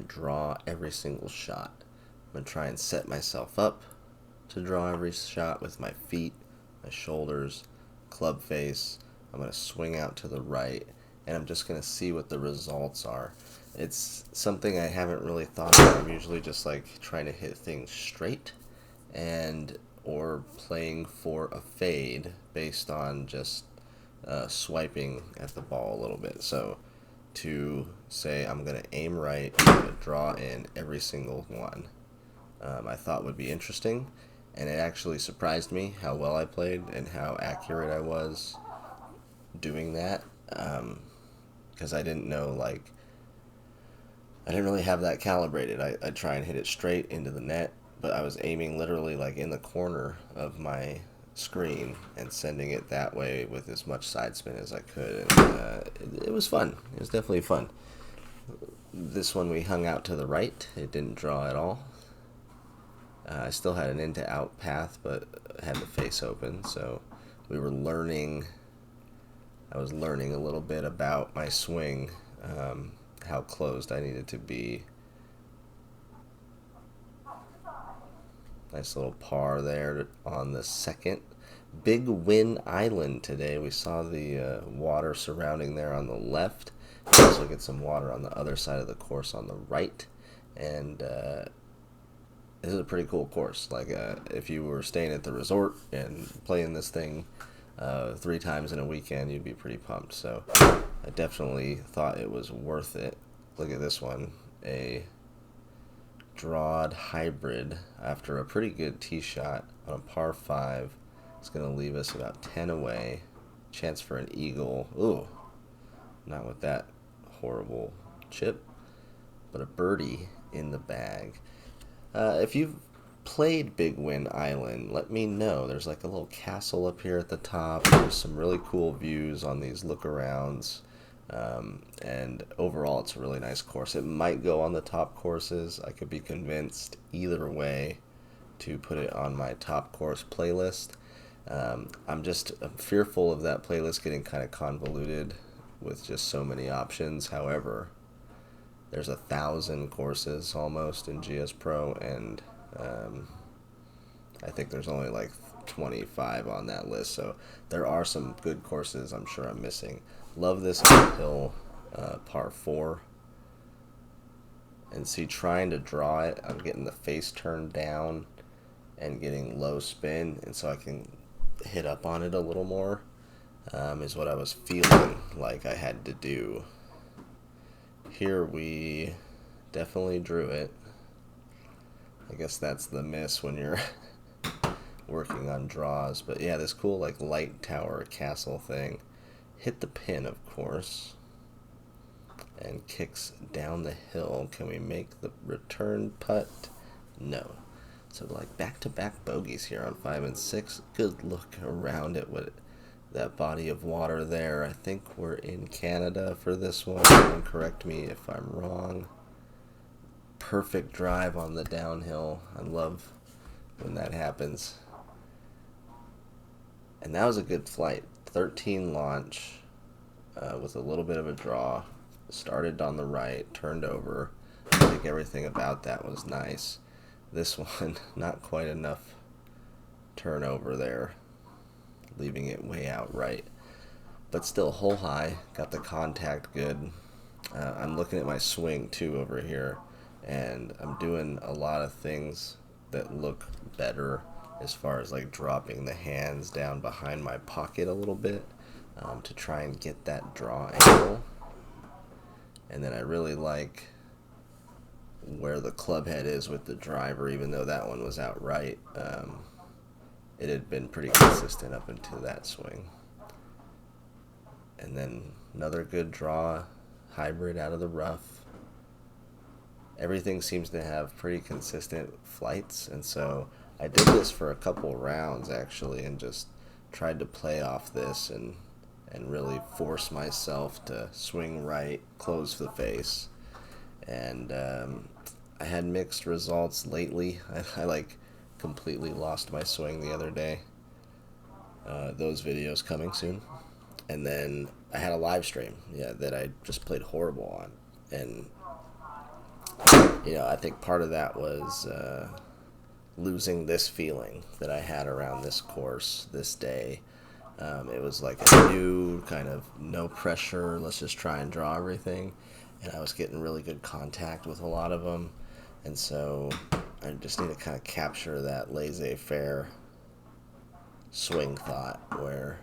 draw every single shot. I'm going to try and set myself up to draw every shot with my feet, my shoulders, club face. I'm going to swing out to the right, and I'm just going to see what the results are. It's something I haven't really thought about. I'm usually just like trying to hit things straight and or playing for a fade based on just swiping at the ball a little bit. So to say I'm going to aim right, I'm going to draw in every single one, I thought would be interesting, and it actually surprised me how well I played and how accurate I was doing that, because I didn't know, like, I didn't really have that calibrated. I'd try and hit it straight into the net, but I was aiming literally like in the corner of my screen and sending it that way with as much side spin as I could, and it was fun. It was definitely fun. This one we hung out to the right. It didn't draw at all. I still had an in to out path, but had the face open, so we were learning. I was learning a little bit about my swing, how closed I needed to be. Nice little par there on the second. BIGWIN Island today. We saw the water surrounding there on the left. We also get some water on the other side of the course on the right. And this is a pretty cool course. Like, if you were staying at the resort and playing this thing 3 times in a weekend, you'd be pretty pumped. So I definitely thought it was worth it. Look at this one, a drawed hybrid after a pretty good tee shot on a par 5. It's going to leave us about 10 away. Chance for an eagle. Ooh, not with that horrible chip, but a birdie in the bag. If you've played BIGWIN Island, let me know. There's like a little castle up here at the top. There's some really cool views on these look-arounds. And overall, it's a really nice course. It might go on the top courses. I could be convinced either way to put it on my top course playlist. I'm fearful of that playlist getting kind of convoluted with just so many options. However, there's 1,000 courses almost in GSPRO, and I think there's only like 25 on that list, so there are some good courses I'm sure I'm missing. Love this uphill par 4. And see, trying to draw it, I'm getting the face turned down and getting low spin, and so I can hit up on it a little more, is what I was feeling like I had to do. Here we definitely drew it. I guess that's the miss when you're working on draws. But yeah, this cool like light tower castle thing. Hit the pin, of course, and kicks down the hill. Can we make the return putt? No. So like back-to-back bogeys here on 5 and 6. Good look around it with that body of water there. I think we're in Canada for this one. Someone correct me if I'm wrong. Perfect drive on the downhill. I love when that happens. And that was a good flight. 13 launch with a little bit of a draw. Started on the right, turned over. I think everything about that was nice. This one, not quite enough turnover there, leaving it way out right. But still, hole high, got the contact good. I'm looking at my swing too over here, and I'm doing a lot of things that look better as far as like dropping the hands down behind my pocket a little bit to try and get that draw angle. And then I really like where the club head is with the driver, even though that one was out right. It had been pretty consistent up until that swing. And then another good draw, hybrid out of the rough. Everything seems to have pretty consistent flights, and so I did this for a couple rounds actually, and just tried to play off this and really force myself to swing right, close the face. And I had mixed results lately. I like completely lost my swing the other day. Those videos coming soon. And then I had a live stream, that I just played horrible on. And I think part of that was losing this feeling that I had around this course this day. It was like a new kind of no pressure, let's just try and draw everything. And I was getting really good contact with a lot of them. And so I just need to kind of capture that laissez-faire swing thought where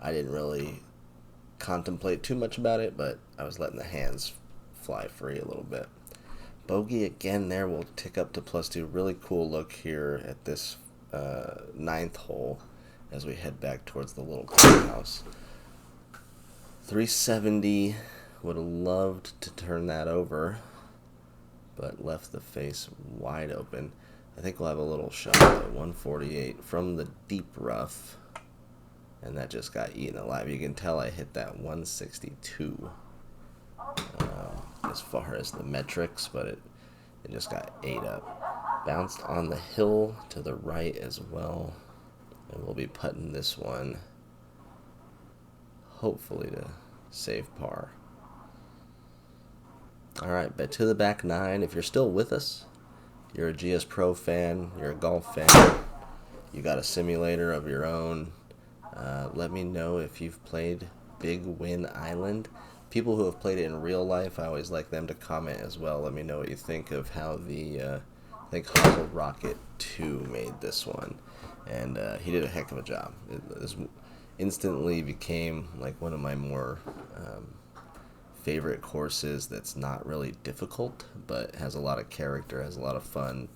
I didn't really contemplate too much about it, but I was letting the hands fly free a little bit. Bogey again there will tick up to +2. Really cool look here at this 9th hole as we head back towards the little clubhouse. 370, would have loved to turn that over, but left the face wide open. I think we'll have a little shot at 148 from the deep rough, and that just got eaten alive. You can tell I hit that 162 as far as the metrics, but it just got ate up. Bounced on the hill to the right as well, and we'll be putting this one hopefully to save par. Alright, bet to the back 9. If you're still with us, you're a GSPRO fan, you're a golf fan, you got a simulator of your own, let me know if you've played BIGWIN Island. People who have played it in real life, I always like them to comment as well. Let me know what you think of how the, I think Hustle Rocket 2 made this one. And he did a heck of a job. This instantly became like one of my more favorite courses that's not really difficult, but has a lot of character, has a lot of fun,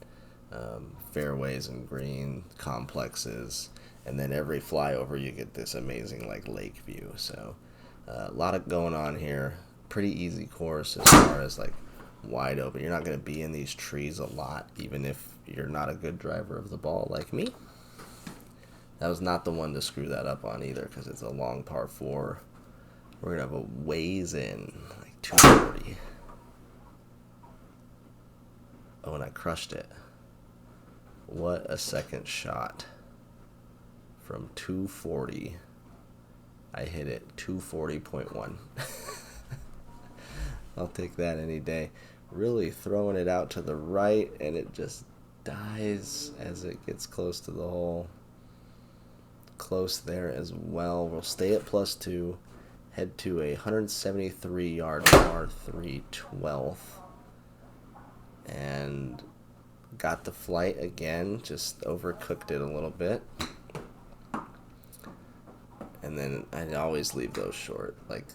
fairways and green complexes, and then every flyover you get this amazing like lake view. So a lot of going on here. Pretty easy course as far as like wide open. You're not going to be in these trees a lot, even if you're not a good driver of the ball like me. That was not the one to screw that up on either, because it's a long par 4. We're going to have a ways in, like 240. Oh, and I crushed it. What a second shot. From 240, I hit it 240.1. I'll take that any day. Really throwing it out to the right, and it just dies as it gets close to the hole. Close there as well. We'll stay at +2. Head to a 173-yard par 3 12th. And got the flight again. Just overcooked it a little bit. And then I always leave those short. Like,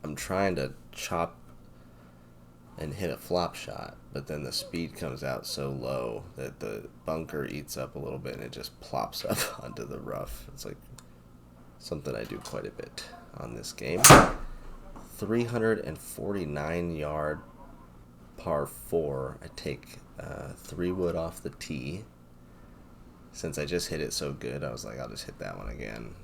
I'm trying to chop and hit a flop shot, but then the speed comes out so low that the bunker eats up a little bit and it just plops up onto the rough. It's like something I do quite a bit on this game. 349-yard par 4. I take 3 wood off the tee. Since I just hit it so good, I was like, I'll just hit that one again.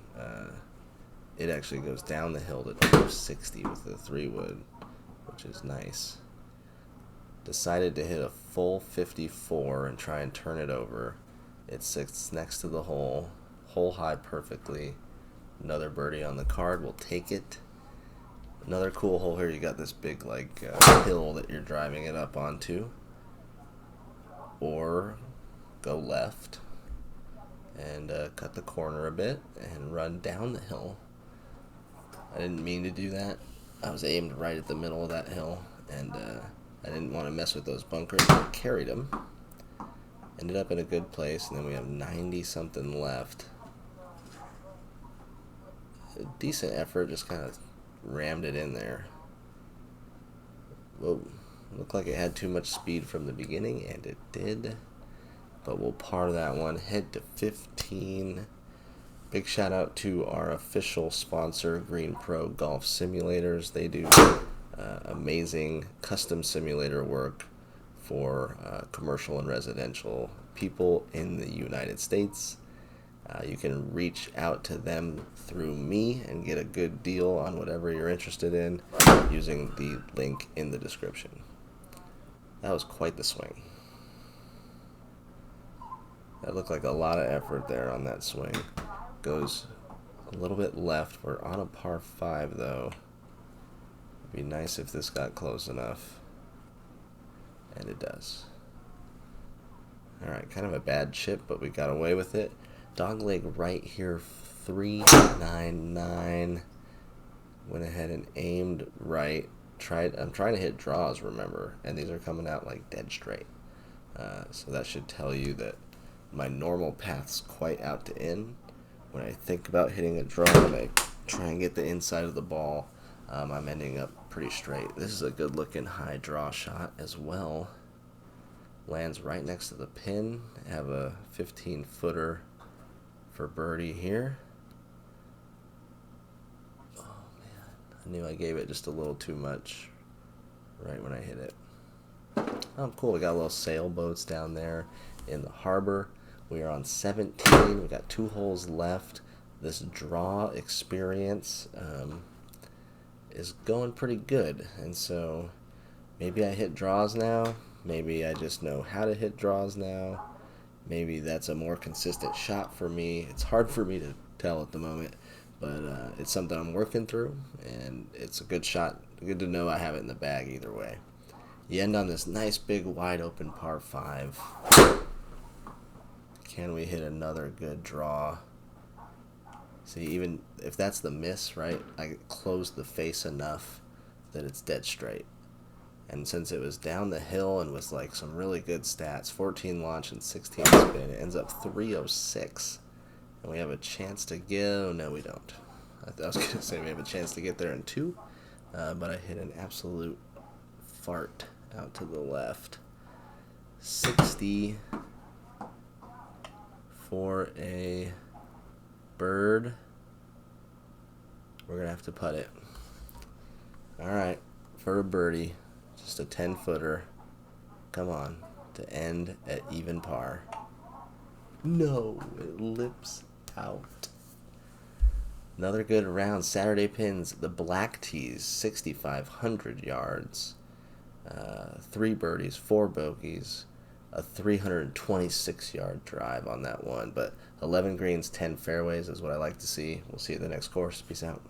It actually goes down the hill to 260 with the 3 wood, which is nice. Decided to hit a full 54 and try and turn it over. It sits next to the hole high perfectly. Another birdie on the card, we'll take it. Another cool hole here, you got this big like hill that you're driving it up onto. Or go left and cut the corner a bit and run down the hill. I didn't mean to do that. I was aimed right at the middle of that hill, and I didn't want to mess with those bunkers. I carried them. Ended up in a good place, and then we have 90-something left. A decent effort, just kind of rammed it in there. Whoa. Looked like it had too much speed from the beginning, and it did. But we'll par that one. Head to 15. Big shout out to our official sponsor, Green Pro Golf Simulators. They do amazing custom simulator work for commercial and residential people in the United States. You can reach out to them through me and get a good deal on whatever you're interested in using the link in the description. That was quite the swing. That looked like a lot of effort there on that swing. Goes a little bit left. We're on a par 5 though. It'd be nice if this got close enough. And it does. Alright, kind of a bad chip, but we got away with it. Dogleg right here, 399. Went ahead and aimed right. I'm trying to hit draws, remember, and these are coming out like dead straight. So that should tell you that my normal path's quite out to in. When I think about hitting a draw and I try and get the inside of the ball, I'm ending up pretty straight. This is a good looking high draw shot as well. Lands right next to the pin. Have a 15-footer for birdie here. Oh man, I knew I gave it just a little too much right when I hit it. Oh cool, we got little sailboats down there in the harbor. We are on 17, we got 2 holes left. This draw experience is going pretty good, and so maybe I hit draws now, maybe I just know how to hit draws now, maybe that's a more consistent shot for me. It's hard for me to tell at the moment, but it's something I'm working through, and it's a good shot. Good to know I have it in the bag either way. You end on this nice big wide open par 5. Can we hit another good draw? See, even if that's the miss, right, I closed the face enough that it's dead straight. And since it was down the hill and was like some really good stats, 14 launch and 16 spin, it ends up 306. And we have a chance to get, oh no we don't. I was going to say we have a chance to get there in 2, but I hit an absolute fart out to the left. 60 for a bird. We're gonna have to putt it. Alright, for a birdie, just a 10-footer. Come on, to end at even par. No, it lips out. Another good round. Saturday pins, the black tees, 6,500 yards. 3 birdies, 4 bogeys, a 326-yard drive on that one. But 11 greens, 10 fairways is what I like to see. We'll see you at the next course. Peace out.